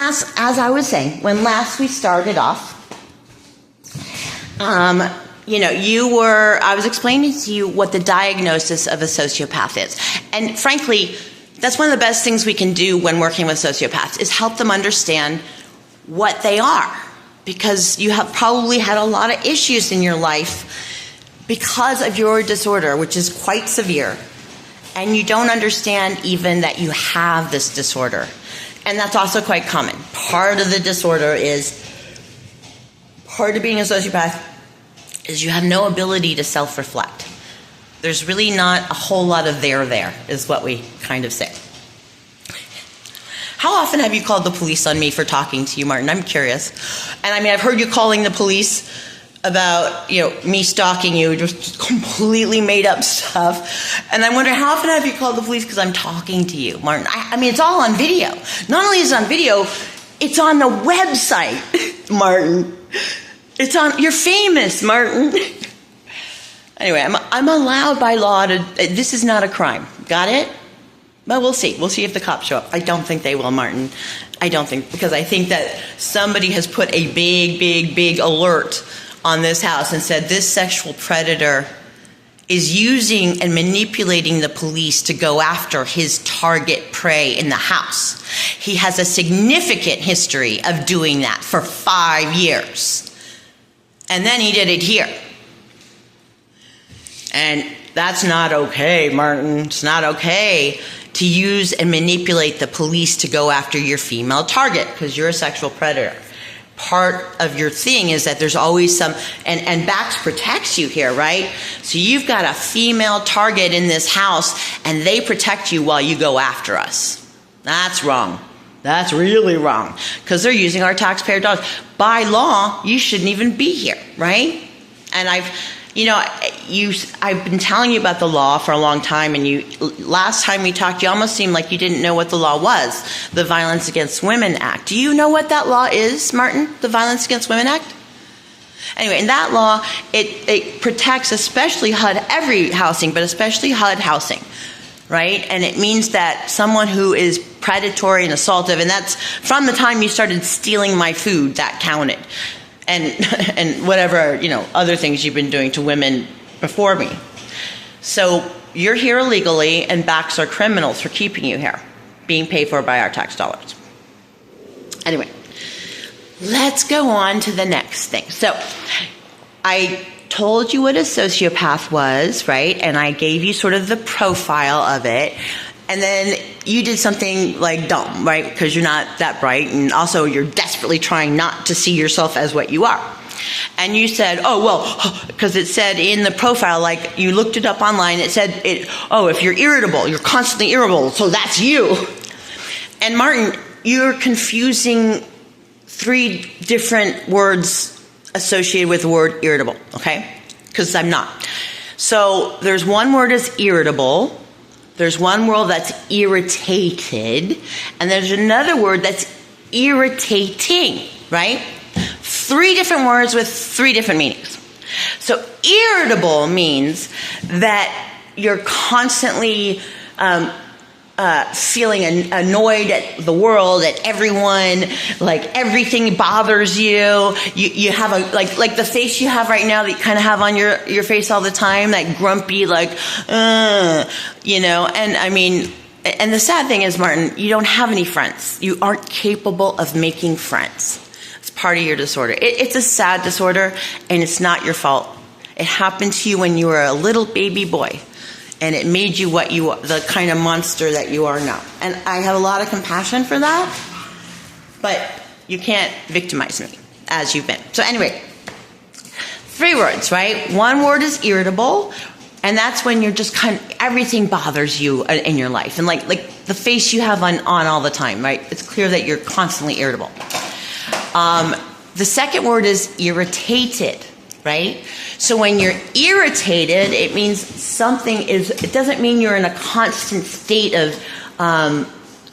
As I was saying, when last we started off, I was explaining to you what the diagnosis of a sociopath is. And frankly, that's one of the best things we can do when working with sociopaths is help them understand what they are. Because you have probably had a lot of issues in your life because of your disorder, which is quite severe. And you don't understand even that you have this disorder. And that's also quite common. Part of the disorder part of being a sociopath is you have no ability to self-reflect. There's really not a whole lot of there, is what we kind of say. How often have you called the police on me for talking to you, Martin? I'm curious. And I've heard you calling the police about, me stalking you, just completely made up stuff. And I wonder, how often have you called the police because I'm talking to you, Martin? It's all on video. Not only is it on video, it's on the website, Martin. You're famous, Martin. Anyway, I'm allowed by law this is not a crime. Got it? But we'll see. We'll see if the cops show up. I don't think they will, Martin. Because I think that somebody has put a big alert on this house and said this sexual predator is using and manipulating the police to go after his target prey in the house. He has a significant history of doing that for 5 years. And then he did it here. And that's not okay, Martin. It's not okay to use and manipulate the police to go after your female target because you're a sexual predator. Part of your thing is that there's always and BACS protects you here, right? So you've got a female target in this house and they protect you while you go after us. That's wrong. That's really wrong because they're using our taxpayer dollars. By law, you shouldn't even be here, right? And I've been telling you about the law for a long time, and last time we talked, you almost seemed like you didn't know what the law was, the Violence Against Women Act. Do you know what that law is, Martin, the Violence Against Women Act? Anyway, in that law, it protects especially HUD, every housing, but especially HUD housing, right? And it means that someone who is predatory and assaultive, and that's from the time you started stealing my food, that counted. And whatever, other things you've been doing to women before me. So you're here illegally, and BACS are criminals for keeping you here, being paid for by our tax dollars. Anyway, let's go on to the next thing. So I told you what a sociopath was, right? And I gave you sort of the profile of it. And then you did something like dumb, right? Because you're not that bright. And also you're desperately trying not to see yourself as what you are. And you said, because it said in the profile, like you looked it up online, it said, if you're irritable, you're constantly irritable, so that's you. And Martin, you're confusing 3 different words associated with the word irritable, okay? Because I'm not. So there's one word as irritable. There's one word that's irritated, and there's another word that's irritating, right? 3 different words with 3 different meanings. So irritable means that you're constantly feeling annoyed at the world, at everyone, like everything bothers you. You have like the face you have right now that you kind of have on your face all the time, that grumpy, and and the sad thing is, Martin, you don't have any friends. You aren't capable of making friends. It's part of your disorder. It's a sad disorder, and it's not your fault. It happened to you when you were a little baby boy. And it made you the kind of monster that you are now. And I have a lot of compassion for that, but you can't victimize me as you've been. So anyway, 3 words, right? One word is irritable, and that's when you're just everything bothers you in your life. And like the face you have on all the time, right? It's clear that you're constantly irritable. The second word is irritated. Right? So when you're irritated, it means it doesn't mean you're in a constant state of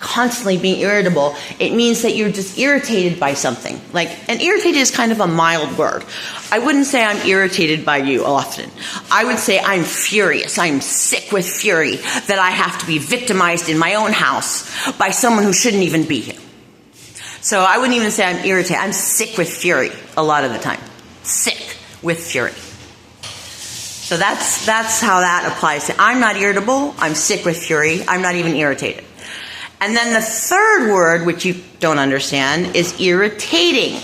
constantly being irritable. It means that you're just irritated by something. And irritated is kind of a mild word. I wouldn't say I'm irritated by you often. I would say I'm furious. I'm sick with fury that I have to be victimized in my own house by someone who shouldn't even be here. So I wouldn't even say I'm irritated. I'm sick with fury a lot of the time. Sick with fury. So that's how that applies to. I'm not irritable. I'm sick with fury. I'm not even irritated. And then the third word, which you don't understand, is irritating.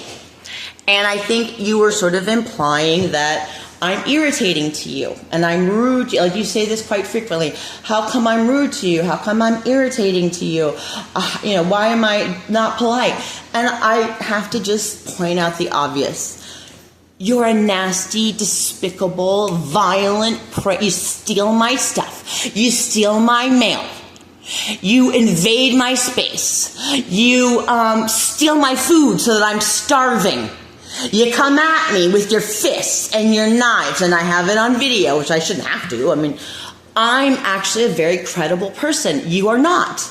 And I think you were sort of implying that I'm irritating to you and I'm rude to you. Like you say this quite frequently. How come I'm rude to you? How come I'm irritating to you? Why am I not polite? And I have to just point out the obvious. You're a nasty, despicable, violent prey. You steal my stuff. You steal my mail. You invade my space. You steal my food so that I'm starving. You come at me with your fists and your knives, and I have it on video, which I shouldn't have to. I mean, I'm actually a very credible person. You are not.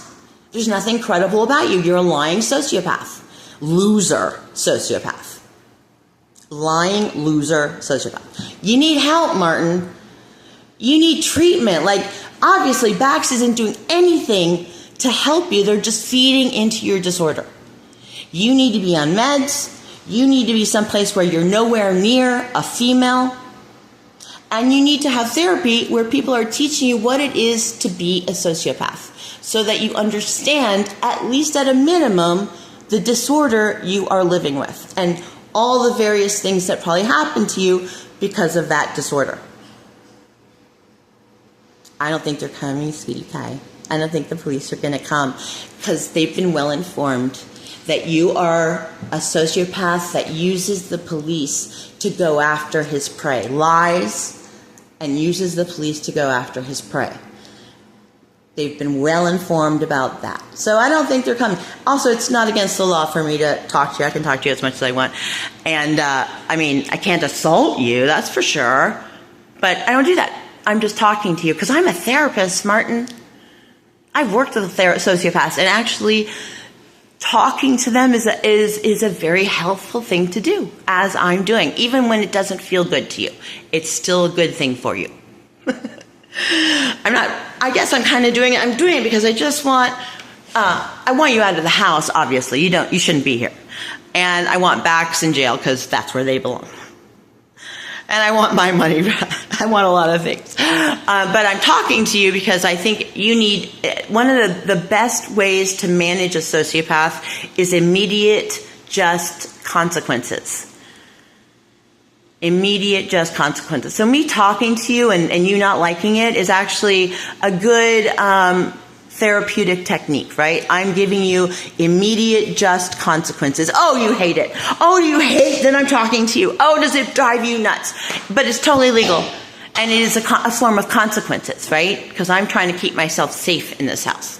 There's nothing credible about you. You're a lying sociopath. Loser sociopath. Lying loser sociopath. You need help, Martin. You need treatment. Like, obviously, BACS isn't doing anything to help you. They're just feeding into your disorder. You need to be on meds. You need to be someplace where you're nowhere near a female. And you need to have therapy where people are teaching you what it is to be a sociopath so that you understand, at least at a minimum, the disorder you are living with and all the various things that probably happen to you because of that disorder. I don't think they're coming, sweetie pie. I don't think the police are going to come because they've been well informed that you are a sociopath that uses the police to go after his prey, lies and uses the police to go after his prey. They've been well informed about that. So I don't think they're coming. Also, it's not against the law for me to talk to you. I can talk to you as much as I want. And I can't assault you, that's for sure. But I don't do that. I'm just talking to you because I'm a therapist, Martin. I've worked with sociopaths, and actually talking to them is a very helpful thing to do, as I'm doing. Even when it doesn't feel good to you, it's still a good thing for you. I guess I'm kind of doing it. I'm doing it because I just want, I want you out of the house, obviously. You shouldn't be here. And I want BACS in jail because that's where they belong. And I want my money. I want a lot of things. But I'm talking to you because I think you need, one of the best ways to manage a sociopath is immediate, just consequences. Immediate, just consequences. So me talking to you and you not liking it is actually a good therapeutic technique, right? I'm giving you immediate, just consequences. Oh, you hate it. Oh, you hate that I'm talking to you. Oh, does it drive you nuts? But it's totally legal. And it is a form of consequences, right? Because I'm trying to keep myself safe in this house.